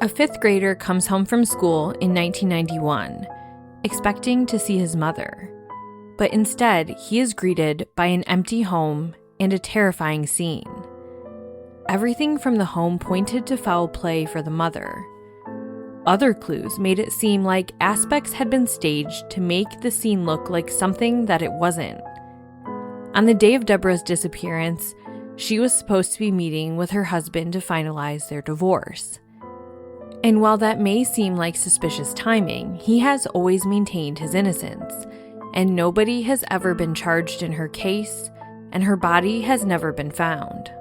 A fifth grader comes home from school in 1991, expecting to see his mother. But instead, he is greeted by an empty home and a terrifying scene. Everything from the home pointed to foul play for the mother. Other clues made it seem like aspects had been staged to make the scene look like something that it wasn't. On the day of Deborah's disappearance, she was supposed to be meeting with her husband to finalize their divorce. And while that may seem like suspicious timing, he has always maintained his innocence, and nobody has ever been charged in her case, and her body has never been found.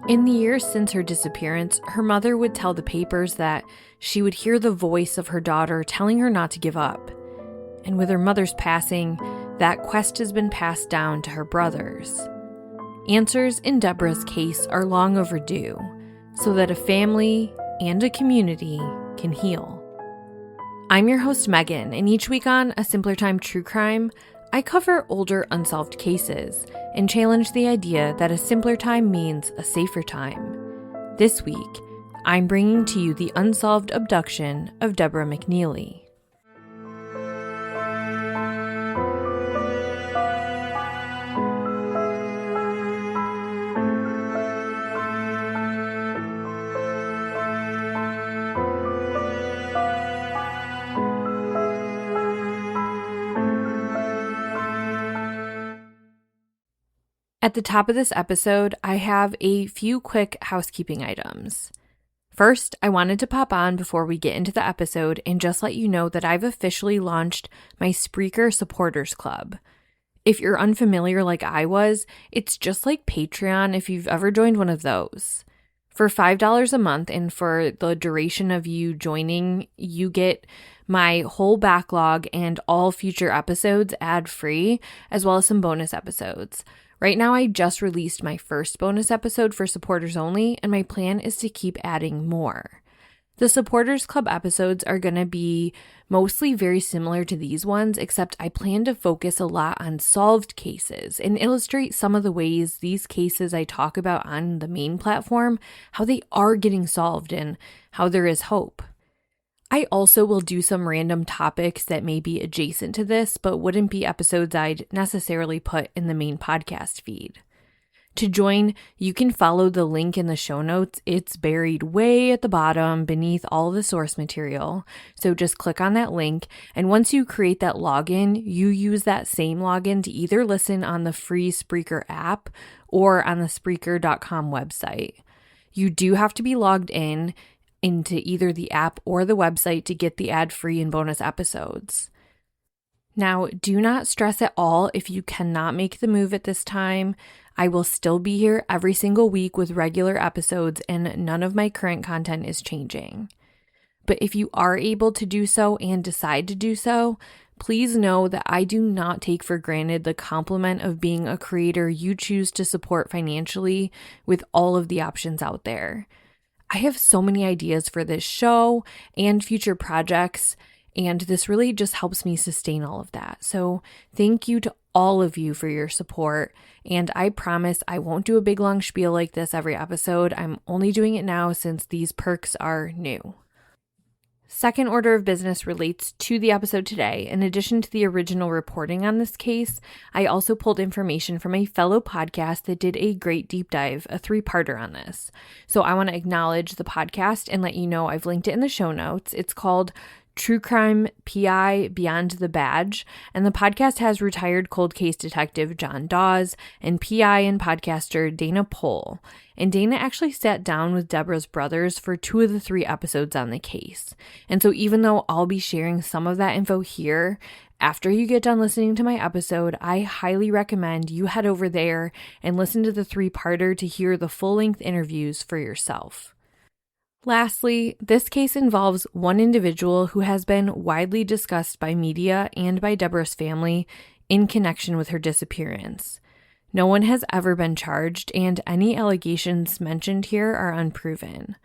In the years since her disappearance, her mother would tell the papers that she would hear the voice of her daughter telling her not to give up. And with her mother's passing, that quest has been passed down to her brothers. Answers in Deborah's case are long overdue, so that a family and a community can heal. I'm your host, Megan, and each week on A Simpler Time True Crime, I cover older unsolved cases and challenge the idea that a simpler time means a safer time. This week, I'm bringing to you the unsolved abduction of Deborah McKneely. At the top of this episode, I have a few quick housekeeping items. First, I wanted to pop on before we get into the episode and just let you know that I've officially launched my Spreaker Supporters Club. If you're unfamiliar like I was, it's just like Patreon if you've ever joined one of those. For $5 a month and for the duration of you joining, you get my whole backlog and all future episodes ad-free, as well as some bonus episodes. Right now, I just released my first bonus episode for supporters only, and my plan is to keep adding more. The Supporters Club episodes are going to be mostly very similar to these ones, except I plan to focus a lot on solved cases and illustrate some of the ways these cases I talk about on the main platform, how they are getting solved and how there is hope. I also will do some random topics that may be adjacent to this, but wouldn't be episodes I'd necessarily put in the main podcast feed. To join, you can follow the link in the show notes. It's buried way at the bottom beneath all the source material. So just click on that link, and once you create that login, you use that same login to either listen on the free Spreaker app or on the Spreaker.com website. You do have to be logged into either the app or the website to get the ad-free and bonus episodes. Now, do not stress at all if you cannot make the move at this time. I will still be here every single week with regular episodes, and none of my current content is changing. But if you are able to do so and decide to do so, please know that I do not take for granted the compliment of being a creator you choose to support financially with all of the options out there. I have so many ideas for this show and future projects, and this really just helps me sustain all of that. So thank you to all of you for your support, and I promise I won't do a big long spiel like this every episode. I'm only doing it now since these perks are new. Second order of business relates to the episode today. In addition to the original reporting on this case, I also pulled information from a fellow podcast that did a great deep dive, a 3-parter on this. So I want to acknowledge the podcast and let you know I've linked it in the show notes. It's called True Crime PI Beyond the Badge, and the podcast has retired cold case detective John Dawes and PI and podcaster Dana Pohl. And Dana actually sat down with Deborah's brothers for 2 of the 3 episodes on the case. And so even though I'll be sharing some of that info here, after you get done listening to my episode, I highly recommend you head over there and listen to the 3-parter to hear the full-length interviews for yourself. Lastly, this case involves one individual who has been widely discussed by media and by Deborah's family in connection with her disappearance. No one has ever been charged, and any allegations mentioned here are unproven.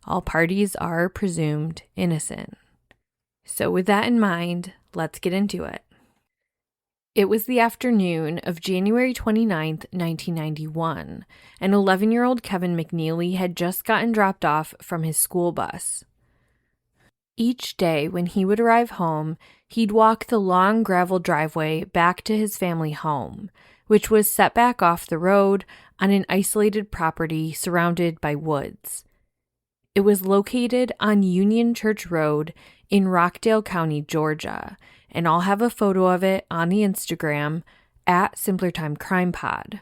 All parties are presumed innocent. So with that in mind, let's get into it. It was the afternoon of January 29th, 1991, and 11-year-old Kevin McKneely had just gotten dropped off from his school bus. Each day when he would arrive home, he'd walk the long gravel driveway back to his family home, which was set back off the road on an isolated property surrounded by woods. It was located on Union Church Road in Rockdale County, Georgia, and I'll have a photo of it on the Instagram at SimplerTimeCrimePod.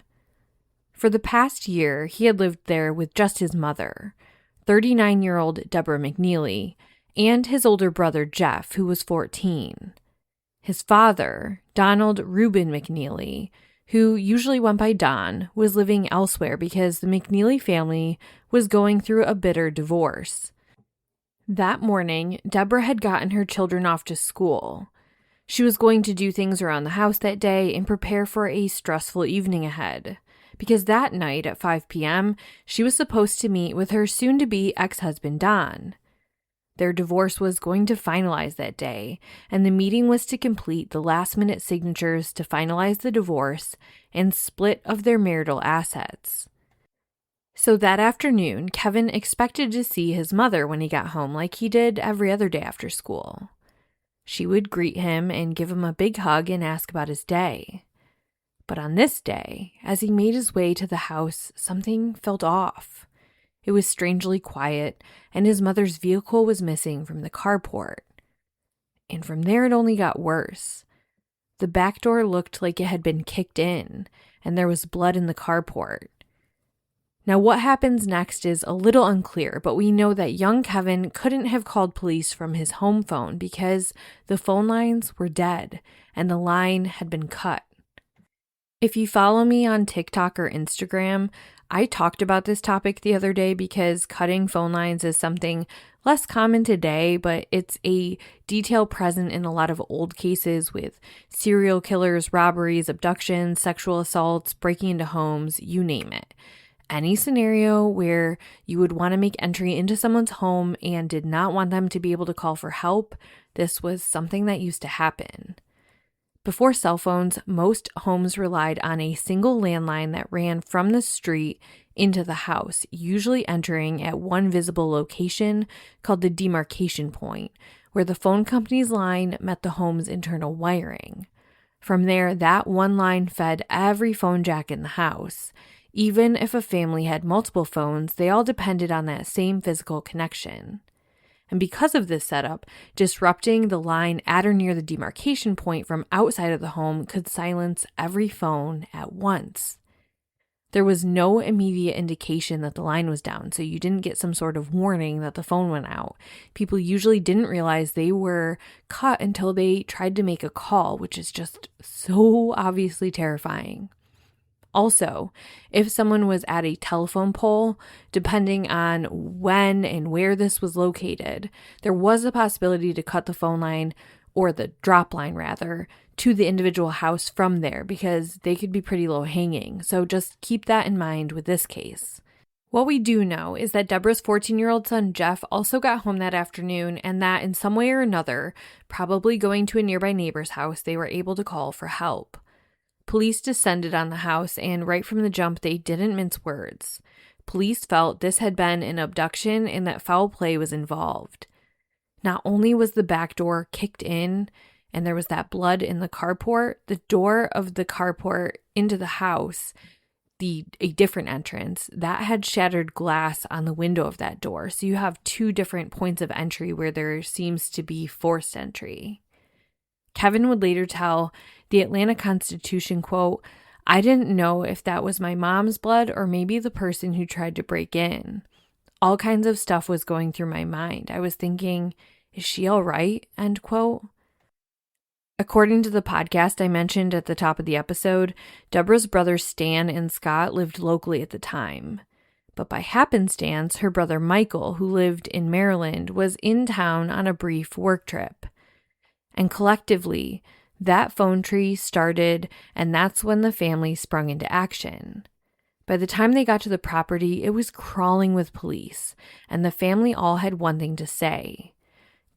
For the past year, he had lived there with just his mother, 39-year-old Deborah McKneely, and his older brother Jeff, who was 14. His father, Donald Reuben McKneely, who usually went by Don, was living elsewhere because the McKneely family was going through a bitter divorce. That morning, Deborah had gotten her children off to school. She was going to do things around the house that day and prepare for a stressful evening ahead, because that night at 5 p.m., she was supposed to meet with her soon-to-be ex-husband Don. Their divorce was going to finalize that day, and the meeting was to complete the last-minute signatures to finalize the divorce and split of their marital assets. So that afternoon, Kevin expected to see his mother when he got home like he did every other day after school. She would greet him and give him a big hug and ask about his day. But on this day, as he made his way to the house, something felt off. It was strangely quiet, and his mother's vehicle was missing from the carport. And from there it only got worse. The back door looked like it had been kicked in, and there was blood in the carport. Now what happens next is a little unclear, but we know that young Kevin couldn't have called police from his home phone because the phone lines were dead, and the line had been cut. If you follow me on TikTok or Instagram, I talked about this topic the other day because cutting phone lines is something less common today, but it's a detail present in a lot of old cases with serial killers, robberies, abductions, sexual assaults, breaking into homes, you name it. Any scenario where you would want to make entry into someone's home and did not want them to be able to call for help, this was something that used to happen. Before cell phones, most homes relied on a single landline that ran from the street into the house, usually entering at one visible location called the demarcation point, where the phone company's line met the home's internal wiring. From there, that one line fed every phone jack in the house. Even if a family had multiple phones, they all depended on that same physical connection. And because of this setup, disrupting the line at or near the demarcation point from outside of the home could silence every phone at once. There was no immediate indication that the line was down, so you didn't get some sort of warning that the phone went out. People usually didn't realize they were cut until they tried to make a call, which is just so obviously terrifying. Also, if someone was at a telephone pole, depending on when and where this was located, there was a possibility to cut the phone line, or the drop line rather, to the individual house from there because they could be pretty low hanging. So just keep that in mind with this case. What we do know is that Deborah's 14-year-old son Jeff also got home that afternoon, and that in some way or another, probably going to a nearby neighbor's house, they were able to call for help. Police descended on the house, and right from the jump, they didn't mince words. Police felt this had been an abduction and that foul play was involved. Not only was the back door kicked in and there was that blood in the carport, the door of the carport into the house, a different entrance, that had shattered glass on the window of that door. So you have two different points of entry where there seems to be forced entry. Kevin would later tell the Atlanta Constitution, quote, "I didn't know if that was my mom's blood or maybe the person who tried to break in. All kinds of stuff was going through my mind. I was thinking, is she all right?" End quote. According to the podcast I mentioned at the top of the episode, Deborah's brothers Stan and Scott lived locally at the time. But by happenstance, her brother Michael, who lived in Maryland, was in town on a brief work trip. And collectively, that phone tree started, and that's when the family sprung into action. By the time they got to the property, it was crawling with police, and the family all had one thing to say.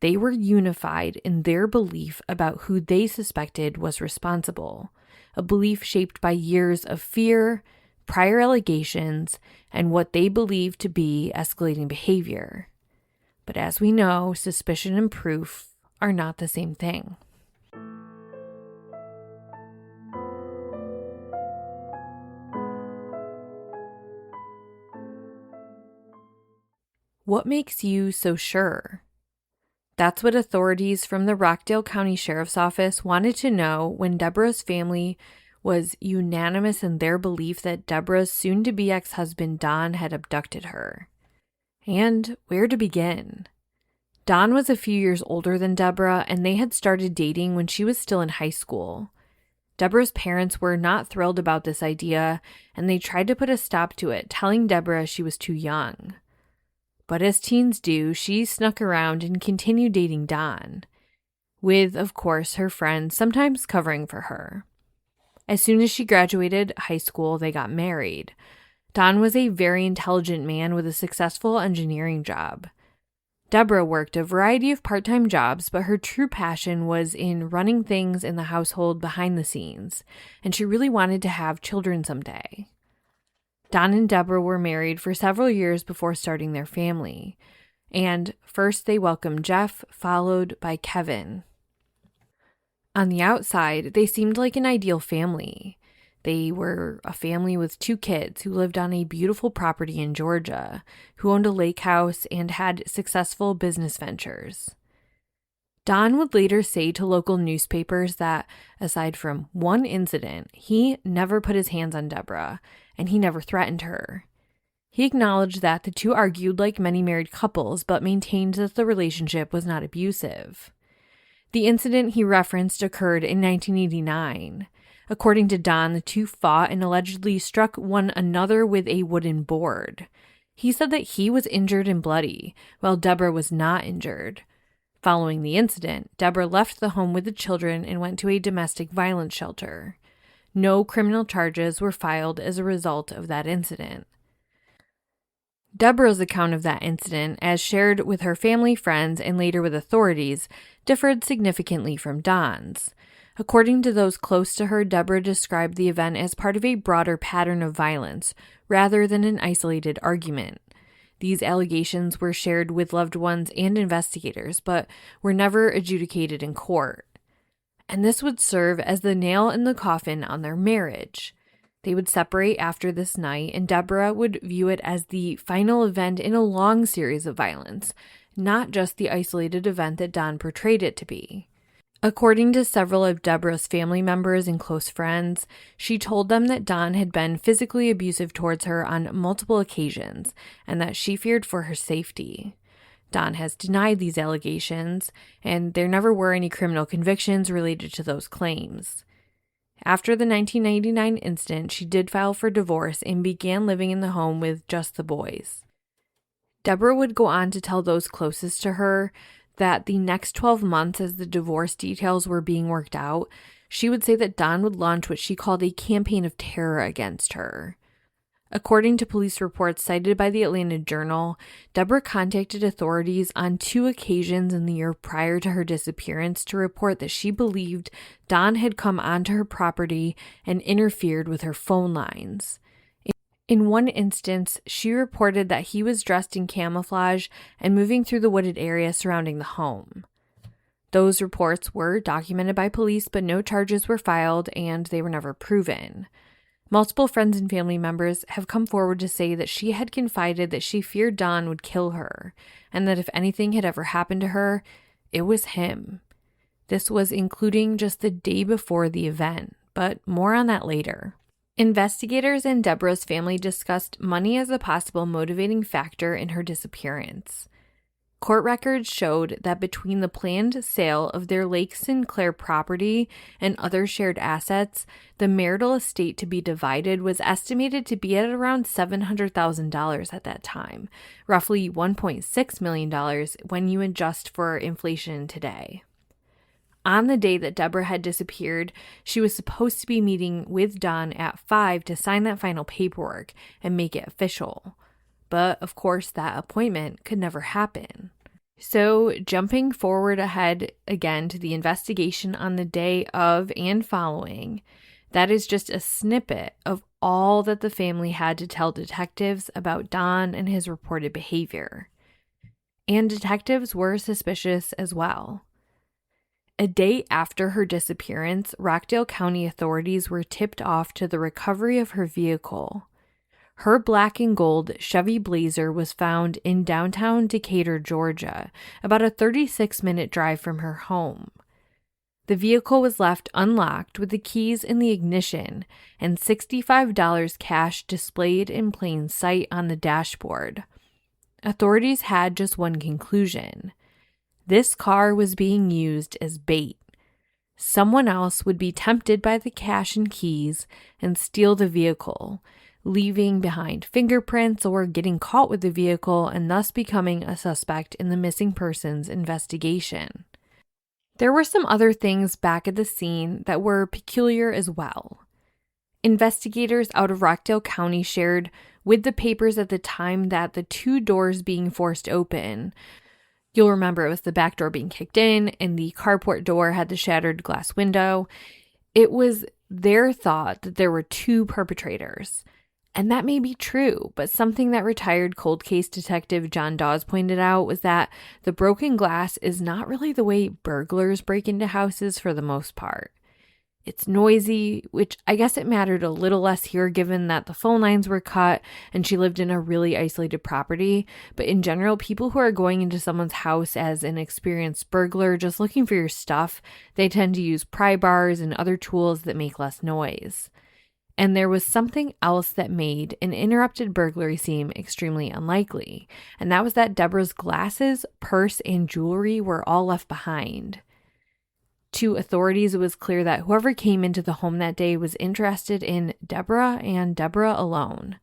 They were unified in their belief about who they suspected was responsible, a belief shaped by years of fear, prior allegations, and what they believed to be escalating behavior. But as we know, suspicion and proof are not the same thing. What makes you so sure? That's what authorities from the Rockdale County Sheriff's Office wanted to know when Deborah's family was unanimous in their belief that Deborah's soon-to-be ex-husband Don had abducted her. And where to begin? Don was a few years older than Deborah, and they had started dating when she was still in high school. Deborah's parents were not thrilled about this idea, and they tried to put a stop to it, telling Deborah she was too young. But as teens do, she snuck around and continued dating Don, with, of course, her friends sometimes covering for her. As soon as she graduated high school, they got married. Don was a very intelligent man with a successful engineering job. Deborah worked a variety of part-time jobs, but her true passion was in running things in the household behind the scenes, and she really wanted to have children someday. Don and Deborah were married for several years before starting their family, and first they welcomed Jeff, followed by Kevin. On the outside, they seemed like an ideal family. They were a family with 2 kids who lived on a beautiful property in Georgia, who owned a lake house and had successful business ventures. Don would later say to local newspapers that, aside from one incident, he never put his hands on Deborah, and he never threatened her. He acknowledged that the two argued like many married couples, but maintained that the relationship was not abusive. The incident he referenced occurred in 1989. According to Don, the two fought and allegedly struck one another with a wooden board. He said that he was injured and bloody, while Deborah was not injured. Following the incident, Deborah left the home with the children and went to a domestic violence shelter. No criminal charges were filed as a result of that incident. Deborah's account of that incident, as shared with her family, friends, and later with authorities, differed significantly from Don's. According to those close to her, Deborah described the event as part of a broader pattern of violence, rather than an isolated argument. These allegations were shared with loved ones and investigators, but were never adjudicated in court. And this would serve as the nail in the coffin on their marriage. They would separate after this night, and Deborah would view it as the final event in a long series of violence, not just the isolated event that Don portrayed it to be. According to several of Deborah's family members and close friends, she told them that Don had been physically abusive towards her on multiple occasions and that she feared for her safety. Don has denied these allegations, and there never were any criminal convictions related to those claims. After the 1999 incident, she did file for divorce and began living in the home with just the boys. Deborah would go on to tell those closest to her that the next 12 months, as the divorce details were being worked out, she would say that Don would launch what she called a campaign of terror against her. According to police reports cited by the Atlanta Journal, Deborah contacted authorities on 2 occasions in the year prior to her disappearance to report that she believed Don had come onto her property and interfered with her phone lines. In one instance, she reported that he was dressed in camouflage and moving through the wooded area surrounding the home. Those reports were documented by police, but no charges were filed and they were never proven. Multiple friends and family members have come forward to say that she had confided that she feared Don would kill her, and that if anything had ever happened to her, it was him. This was including just the day before the event, but more on that later. Investigators and Deborah's family discussed money as a possible motivating factor in her disappearance. Court records showed that between the planned sale of their Lake Sinclair property and other shared assets, the marital estate to be divided was estimated to be at around $700,000 at that time, roughly $1.6 million when you adjust for inflation today. On the day that Deborah had disappeared, she was supposed to be meeting with Don at 5 to sign that final paperwork and make it official. But, of course, that appointment could never happen. So, jumping forward ahead again to the investigation on the day of and following, that is just a snippet of all that the family had to tell detectives about Don and his reported behavior. and detectives were suspicious as well. A day after her disappearance, Rockdale County authorities were tipped off to the recovery of her vehicle. Her black and gold Chevy Blazer was found in downtown Decatur, Georgia, about a 36-minute drive from her home. The vehicle was left unlocked with the keys in the ignition and $65 cash displayed in plain sight on the dashboard. Authorities had just one conclusion. This car was being used as bait. Someone else would be tempted by the cash and keys and steal the vehicle, leaving behind fingerprints or getting caught with the vehicle and thus becoming a suspect in the missing persons investigation. There were some other things back at the scene that were peculiar as well. Investigators out of Rockdale County shared with the papers at the time that the two doors being forced open, you'll remember it was the back door being kicked in and the carport door had the shattered glass window. It was their thought that there were two perpetrators. And that may be true, but something that retired cold case detective John Dawes pointed out was that the broken glass is not really the way burglars break into houses for the most part. It's noisy, which I guess it mattered a little less here given that the phone lines were cut and she lived in a really isolated property. But in general, people who are going into someone's house as an experienced burglar just looking for your stuff, they tend to use pry bars and other tools that make less noise. And there was something else that made an interrupted burglary seem extremely unlikely, and that was that Deborah's glasses, purse, and jewelry were all left behind. To authorities, it was clear that whoever came into the home that day was interested in Deborah and Deborah alone.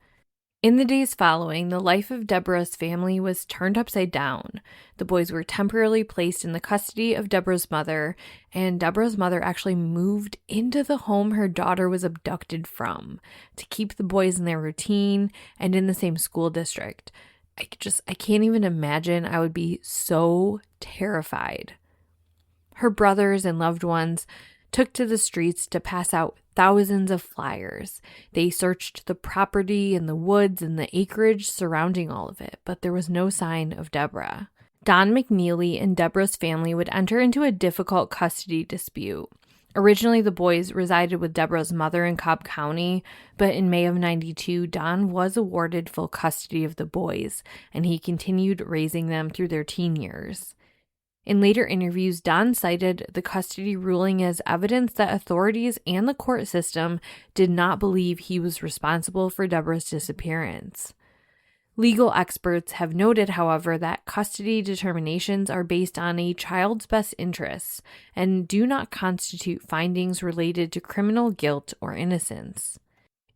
In the days following, the life of Deborah's family was turned upside down. The boys were temporarily placed in the custody of Deborah's mother, and Deborah's mother actually moved into the home her daughter was abducted from to keep the boys in their routine and in the same school district. I can't even imagine. I would be so terrified. Her brothers and loved ones took to the streets to pass out thousands of flyers. They searched the property and the woods and the acreage surrounding all of it, but there was no sign of Deborah. Don McKneely and Deborah's family would enter into a difficult custody dispute. Originally, the boys resided with Deborah's mother in Cobb County, but in May of '92, Don was awarded full custody of the boys, and he continued raising them through their teen years. In later interviews, Don cited the custody ruling as evidence that authorities and the court system did not believe he was responsible for Deborah's disappearance. Legal experts have noted, however, that custody determinations are based on a child's best interests and do not constitute findings related to criminal guilt or innocence.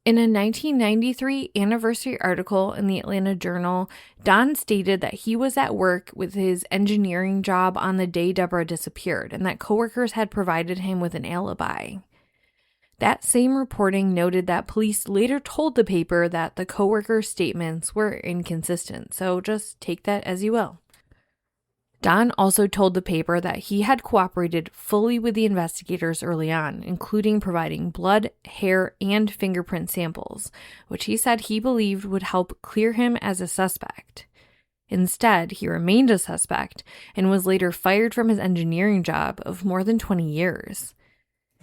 In a 1993 anniversary article in the Atlanta Journal, Don stated that he was at work with his engineering job on the day Deborah disappeared and that coworkers had provided him with an alibi. That same reporting noted that police later told the paper that the coworkers' statements were inconsistent, so just take that as you will. Don also told the paper that he had cooperated fully with the investigators early on, including providing blood, hair, and fingerprint samples, which he said he believed would help clear him as a suspect. Instead, he remained a suspect and was later fired from his engineering job of more than 20 years.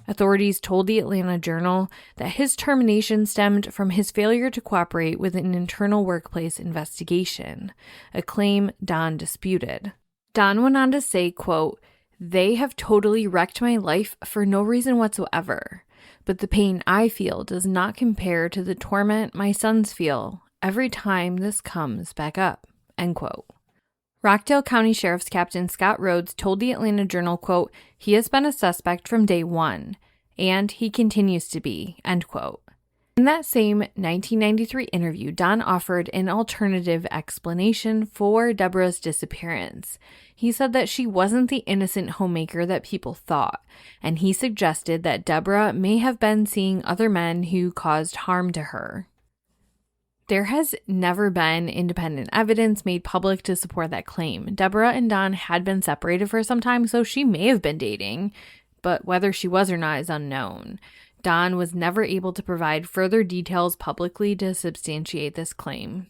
Authorities told the Atlanta Journal that his termination stemmed from his failure to cooperate with an internal workplace investigation, a claim Don disputed. Don went on to say, quote, "They have totally wrecked my life for no reason whatsoever, but the pain I feel does not compare to the torment my sons feel every time this comes back up," end quote. Rockdale County Sheriff's Captain Scott Rhodes told the Atlanta Journal, quote, "He has been a suspect from day one, and he continues to be," end quote. In that same 1993 interview, Don offered an alternative explanation for Deborah's disappearance. He said that she wasn't the innocent homemaker that people thought, and he suggested that Deborah may have been seeing other men who caused harm to her. There has never been independent evidence made public to support that claim. Deborah and Don had been separated for some time, so she may have been dating, but whether she was or not is unknown. Don was never able to provide further details publicly to substantiate this claim.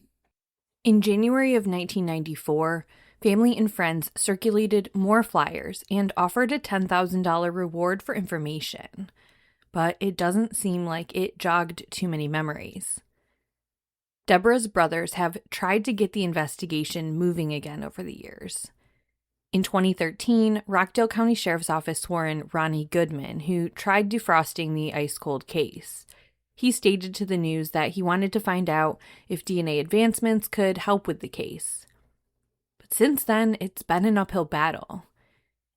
In January of 1994, family and friends circulated more flyers and offered a $10,000 reward for information, but it doesn't seem like it jogged too many memories. Deborah's brothers have tried to get the investigation moving again over the years. In 2013, Rockdale County Sheriff's Office swore in Ronnie Goodman, who tried defrosting the ice-cold case. He stated to the news that he wanted to find out if DNA advancements could help with the case. But since then, it's been an uphill battle.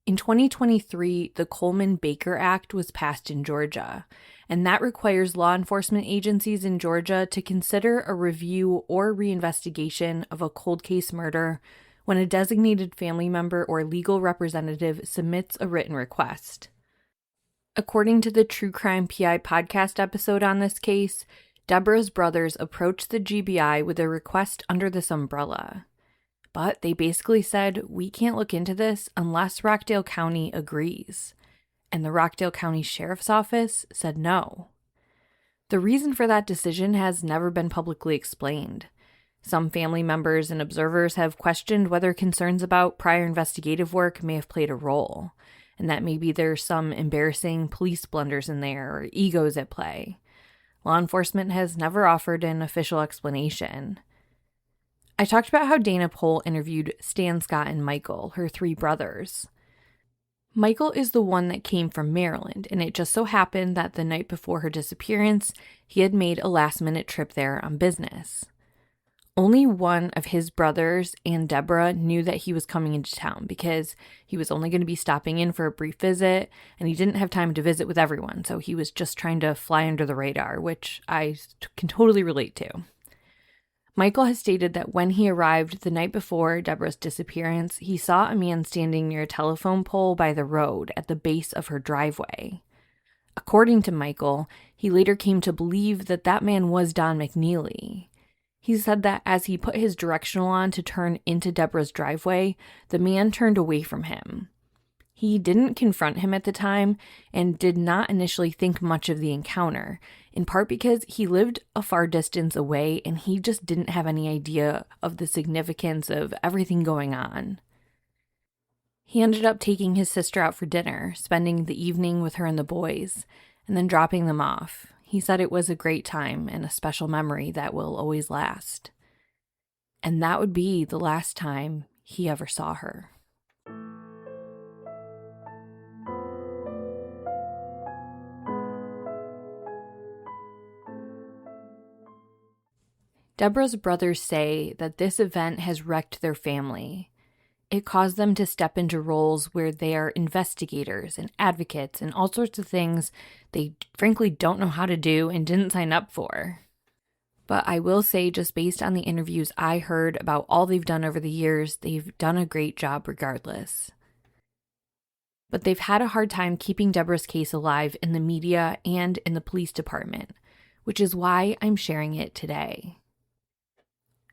In 2023, the Coleman-Baker Act was passed in Georgia, and that requires law enforcement agencies in Georgia to consider a review or reinvestigation of a cold case murder when a designated family member or legal representative submits a written request. According to the True Crime PI podcast episode on this case, Deborah's brothers approached the GBI with a request under this umbrella. But they basically said, we can't look into this unless Rockdale County agrees. And the Rockdale County Sheriff's Office said no. The reason for that decision has never been publicly explained. Some family members and observers have questioned whether concerns about prior investigative work may have played a role, and that maybe there's some embarrassing police blunders in there or egos at play. Law enforcement has never offered an official explanation. I talked about how Dana Pohl interviewed Stan, Scott, and Michael, her three brothers. Michael is the one that came from Maryland, and it just so happened that the night before her disappearance, he had made a last-minute trip there on business. Only one of his brothers and Deborah knew that he was coming into town because he was only going to be stopping in for a brief visit, and he didn't have time to visit with everyone, so he was just trying to fly under the radar, which I can totally relate to. Michael has stated that when he arrived the night before Deborah's disappearance, he saw a man standing near a telephone pole by the road at the base of her driveway. According to Michael, he later came to believe that that man was Don McKneely. He said that as he put his directional on to turn into Deborah's driveway, the man turned away from him. He didn't confront him at the time and did not initially think much of the encounter, in part because he lived a far distance away and he just didn't have any idea of the significance of everything going on. He ended up taking his sister out for dinner, spending the evening with her and the boys, and then dropping them off. He said it was a great time and a special memory that will always last. And that would be the last time he ever saw her. Deborah's brothers say that this event has wrecked their family. It caused them to step into roles where they are investigators and advocates and all sorts of things they frankly don't know how to do and didn't sign up for. But I will say, just based on the interviews I heard about all they've done over the years, they've done a great job regardless. But they've had a hard time keeping Deborah's case alive in the media and in the police department, which is why I'm sharing it today.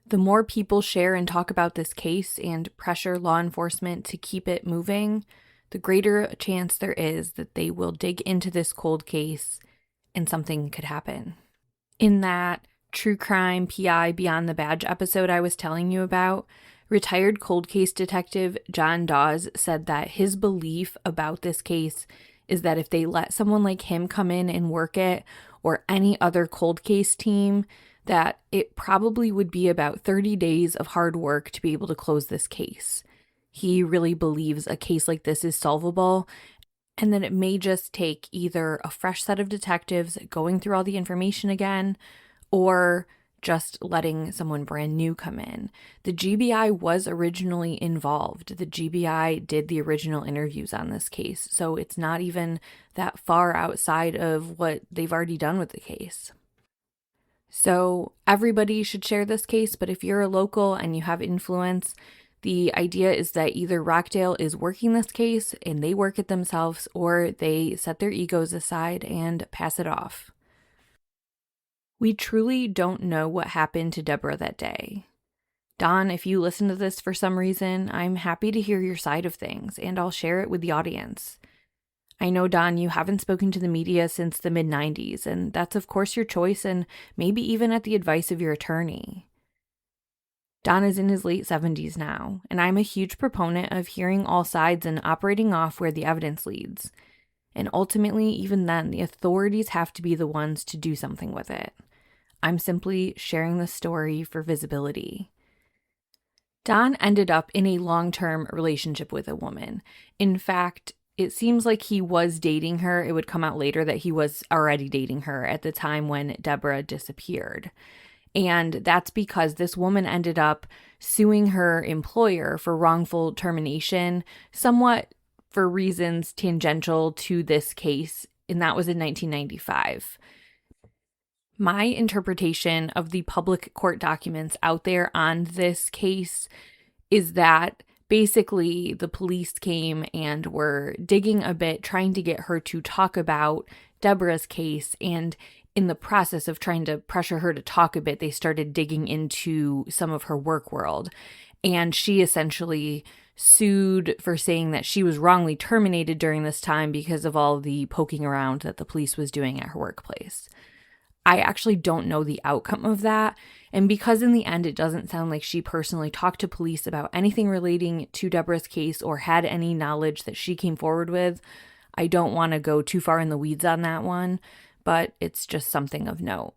The more people share and talk about this case and pressure law enforcement to keep it moving, the greater a chance there is that they will dig into this cold case and something could happen. In that True Crime PI Beyond the Badge episode I was telling you about, retired cold case detective John Dawes said that his belief about this case is that if they let someone like him come in and work it, or any other cold case team, that it probably would be about 30 days of hard work to be able to close this case. He really believes a case like this is solvable, and that it may just take either a fresh set of detectives going through all the information again, or just letting someone brand new come in. The GBI was originally involved. The GBI did the original interviews on this case, so it's not even that far outside of what they've already done with the case. So everybody should share this case, but if you're a local and you have influence, the idea is that either Rockdale is working this case and they work it themselves, or they set their egos aside and pass it off. We truly don't know what happened to Deborah that day. Don, if you listen to this for some reason, I'm happy to hear your side of things, and I'll share it with the audience. I know, Don, you haven't spoken to the media since the mid-90s, and that's of course your choice and maybe even at the advice of your attorney. Don is in his late 70s now, and I'm a huge proponent of hearing all sides and operating off where the evidence leads. And ultimately, even then, the authorities have to be the ones to do something with it. I'm simply sharing the story for visibility. Don ended up in a long-term relationship with a woman. In fact, it seems like he was dating her. It would come out later that he was already dating her at the time when Deborah disappeared. And that's because this woman ended up suing her employer for wrongful termination, somewhat for reasons tangential to this case, and that was in 1995. My interpretation of the public court documents out there on this case is that basically the police came and were digging a bit, trying to get her to talk about Deborah's case, and in the process of trying to pressure her to talk a bit, they started digging into some of her work world. And she essentially sued for saying that she was wrongly terminated during this time because of all the poking around that the police was doing at her workplace. I actually don't know the outcome of that. And because in the end, it doesn't sound like she personally talked to police about anything relating to Deborah's case or had any knowledge that she came forward with, I don't want to go too far in the weeds on that one, but it's just something of note.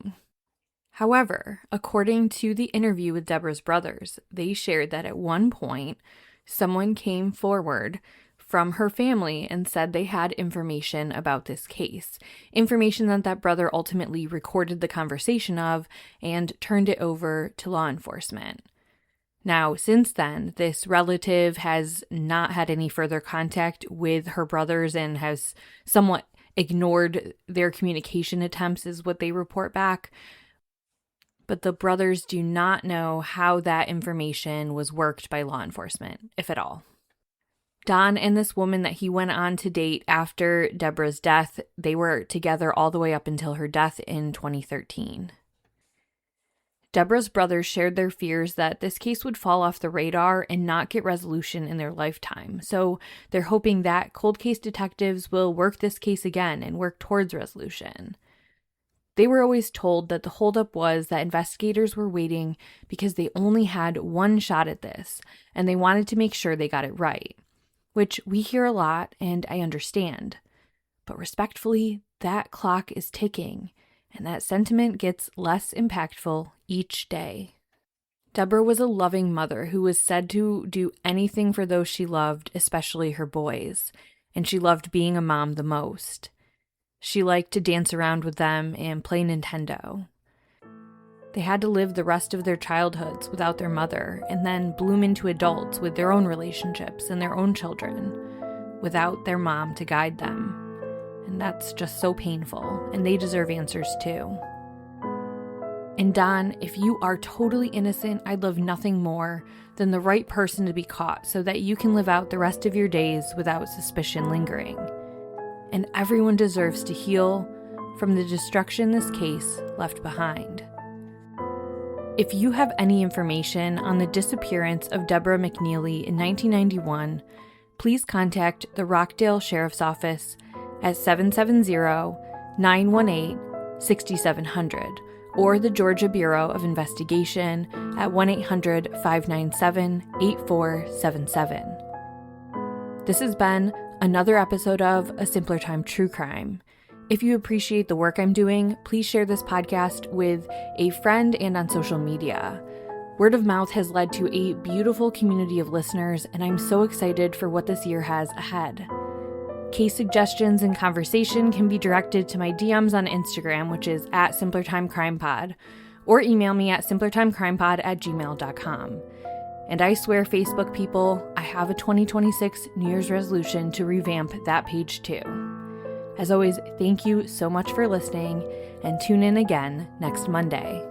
However, according to the interview with Deborah's brothers, they shared that at one point, someone came forward from her family and said they had information about this case, information that brother ultimately recorded the conversation of and turned it over to law enforcement. Now, since then, this relative has not had any further contact with her brothers and has somewhat ignored their communication attempts, is what they report back. But the brothers do not know how that information was worked by law enforcement, if at all. Don and this woman that he went on to date after Deborah's death, they were together all the way up until her death in 2013. Deborah's brothers shared their fears that this case would fall off the radar and not get resolution in their lifetime. So they're hoping that cold case detectives will work this case again and work towards resolution. They were always told that the holdup was that investigators were waiting because they only had one shot at this, and they wanted to make sure they got it right. Which we hear a lot, and I understand. But respectfully, that clock is ticking, and that sentiment gets less impactful each day. Deborah was a loving mother who was said to do anything for those she loved, especially her boys, and she loved being a mom the most. She liked to dance around with them and play Nintendo. They had to live the rest of their childhoods without their mother and then bloom into adults with their own relationships and their own children without their mom to guide them. And that's just so painful, and they deserve answers too. And Don, if you are totally innocent, I'd love nothing more than the right person to be caught so that you can live out the rest of your days without suspicion lingering. And everyone deserves to heal from the destruction this case left behind. If you have any information on the disappearance of Deborah McKneely in 1991, please contact the Rockdale Sheriff's Office at 770-918-6700 or the Georgia Bureau of Investigation at 1-800-597-8477. This has been another episode of A Simpler Time True Crime. If you appreciate the work I'm doing, please share this podcast with a friend and on social media. Word of mouth has led to a beautiful community of listeners, and I'm so excited for what this year has ahead. Case suggestions and conversation can be directed to my DMs on Instagram, which is at SimplerTimeCrimePod, or email me at simplertimecrimepod@gmail.com. And I swear, Facebook people, I have a 2026 New Year's resolution to revamp that page too. As always, thank you so much for listening, and tune in again next Monday.